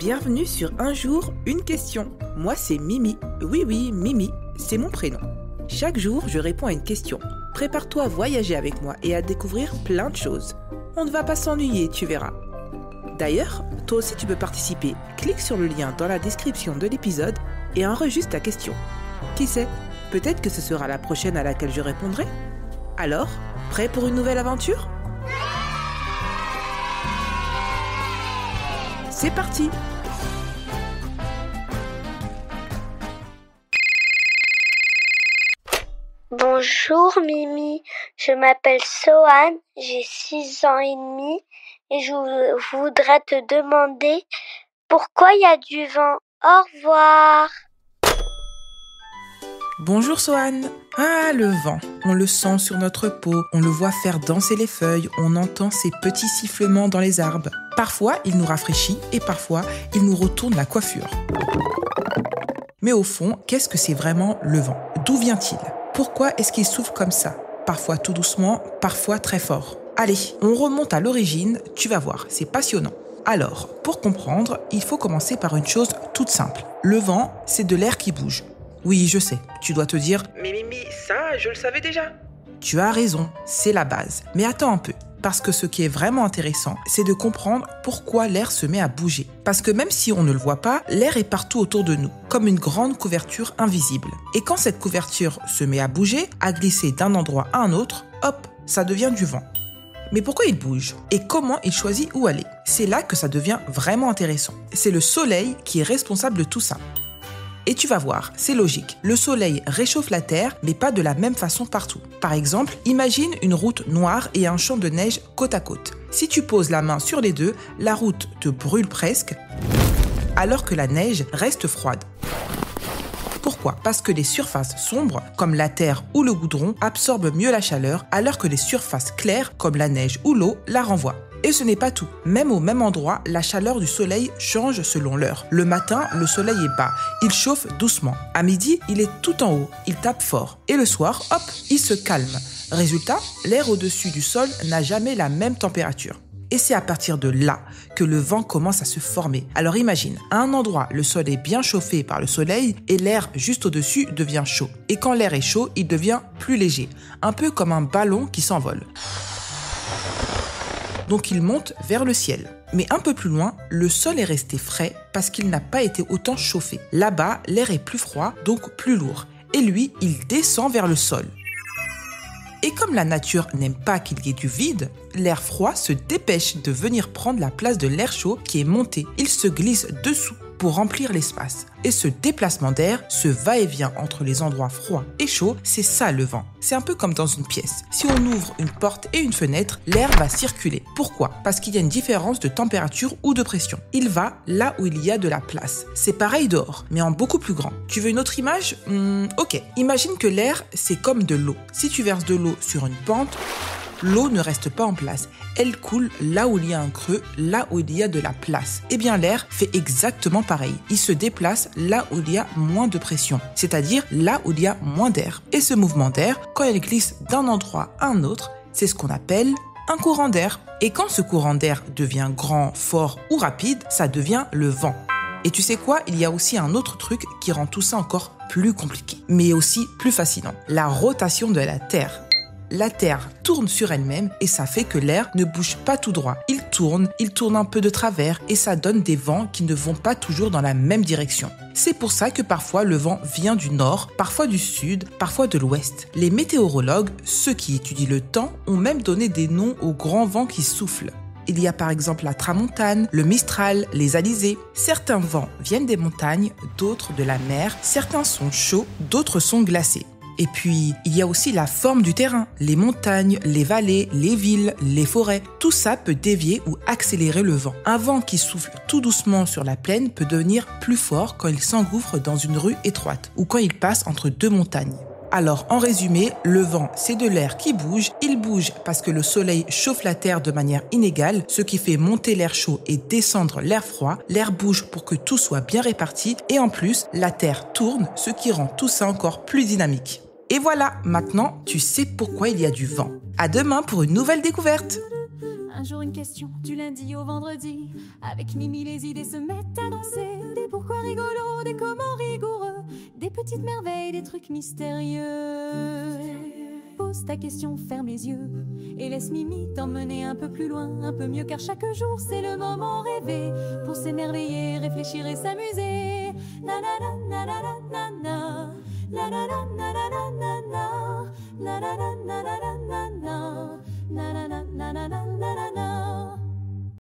Bienvenue sur Un jour, une question. Moi, c'est Mimi. Oui, Mimi, c'est mon prénom. Chaque jour, je réponds à une question. Prépare-toi à voyager avec moi et à découvrir plein de choses. On ne va pas s'ennuyer, tu verras. D'ailleurs, toi aussi tu peux participer. Clique sur le lien dans la description de l'épisode et enregistre ta question. Qui sait, peut-être que ce sera la prochaine à laquelle je répondrai. Alors, prêt pour une nouvelle aventure ? C'est parti! Bonjour Mimi, je m'appelle Sohan, j'ai 6 ans et demi et je voudrais te demander pourquoi il y a du vent. Au revoir. Bonjour Sohan. Ah, le vent, on le sent sur notre peau, on le voit faire danser les feuilles, on entend ses petits sifflements dans les arbres. Parfois, il nous rafraîchit et parfois, il nous retourne la coiffure. Mais au fond, qu'est-ce que c'est vraiment le vent ? D'où vient-il ? Pourquoi est-ce qu'il souffle comme ça ? Parfois tout doucement, parfois très fort. Allez, on remonte à l'origine, tu vas voir, c'est passionnant. Alors, pour comprendre, il faut commencer par une chose toute simple. Le vent, c'est de l'air qui bouge. Oui, je sais, tu dois te dire « Mais Mimi, ça, je le savais déjà !» Tu as raison, c'est la base. Mais attends un peu, parce que ce qui est vraiment intéressant, c'est de comprendre pourquoi l'air se met à bouger. Parce que même si on ne le voit pas, l'air est partout autour de nous, comme une grande couverture invisible. Et quand cette couverture se met à bouger, à glisser d'un endroit à un autre, hop, ça devient du vent. Mais pourquoi il bouge ? Et comment il choisit où aller ? C'est là que ça devient vraiment intéressant. C'est le soleil qui est responsable de tout ça. Et tu vas voir, c'est logique. Le soleil réchauffe la terre, mais pas de la même façon partout. Par exemple, imagine une route noire et un champ de neige côte à côte. Si tu poses la main sur les deux, la route te brûle presque, alors que la neige reste froide. Pourquoi ? Parce que les surfaces sombres, comme la terre ou le goudron, absorbent mieux la chaleur, alors que les surfaces claires, comme la neige ou l'eau, la renvoient. Et ce n'est pas tout. Même au même endroit, la chaleur du soleil change selon l'heure. Le matin, le soleil est bas. Il chauffe doucement. À midi, il est tout en haut. Il tape fort. Et le soir, hop, il se calme. Résultat, l'air au-dessus du sol n'a jamais la même température. Et c'est à partir de là que le vent commence à se former. Alors imagine, à un endroit, le sol est bien chauffé par le soleil et l'air juste au-dessus devient chaud. Et quand l'air est chaud, il devient plus léger. Un peu comme un ballon qui s'envole. Donc il monte vers le ciel. Mais un peu plus loin, le sol est resté frais parce qu'il n'a pas été autant chauffé. Là-bas, l'air est plus froid, donc plus lourd. Et lui, il descend vers le sol. Et comme la nature n'aime pas qu'il y ait du vide, l'air froid se dépêche de venir prendre la place de l'air chaud qui est monté. Il se glisse dessous pour remplir l'espace. Et ce déplacement d'air, ce va-et-vient entre les endroits froids et chauds, c'est ça le vent. C'est un peu comme dans une pièce. Si on ouvre une porte et une fenêtre, l'air va circuler. Pourquoi ? Parce qu'il y a une différence de température ou de pression. Il va là où il y a de la place. C'est pareil dehors, mais en beaucoup plus grand. Tu veux une autre image ? Ok. Imagine que l'air, c'est comme de l'eau. Si tu verses de l'eau sur une pente, l'eau ne reste pas en place. Elle coule là où il y a un creux, là où il y a de la place. Eh bien, l'air fait exactement pareil. Il se déplace là où il y a moins de pression, c'est-à-dire là où il y a moins d'air. Et ce mouvement d'air, quand il glisse d'un endroit à un autre, c'est ce qu'on appelle un courant d'air. Et quand ce courant d'air devient grand, fort ou rapide, ça devient le vent. Et tu sais quoi ? Il y a aussi un autre truc qui rend tout ça encore plus compliqué, mais aussi plus fascinant. La rotation de la Terre. La Terre tourne sur elle-même et ça fait que l'air ne bouge pas tout droit. Il tourne un peu de travers et ça donne des vents qui ne vont pas toujours dans la même direction. C'est pour ça que parfois le vent vient du nord, parfois du sud, parfois de l'ouest. Les météorologues, ceux qui étudient le temps, ont même donné des noms aux grands vents qui soufflent. Il y a par exemple la tramontane, le mistral, les alizés. Certains vents viennent des montagnes, d'autres de la mer. Certains sont chauds, d'autres sont glacés. Et puis, il y a aussi la forme du terrain, les montagnes, les vallées, les villes, les forêts. Tout ça peut dévier ou accélérer le vent. Un vent qui souffle tout doucement sur la plaine peut devenir plus fort quand il s'engouffre dans une rue étroite ou quand il passe entre deux montagnes. Alors, en résumé, le vent, c'est de l'air qui bouge. Il bouge parce que le soleil chauffe la terre de manière inégale, ce qui fait monter l'air chaud et descendre l'air froid. L'air bouge pour que tout soit bien réparti et en plus, la terre tourne, ce qui rend tout ça encore plus dynamique. Et voilà, maintenant, tu sais pourquoi il y a du vent. À demain pour une nouvelle découverte. Un jour une question, du lundi au vendredi. Avec Mimi les idées se mettent à danser. Des pourquoi rigolos, des comment rigoureux. Des petites merveilles, des trucs mystérieux. Pose ta question, ferme les yeux et laisse Mimi t'emmener un peu plus loin, un peu mieux, car chaque jour c'est le moment rêvé pour s'émerveiller, réfléchir et s'amuser. Na na na na na na na, la na na na na na na, la na na na na na na, na na na na na na na.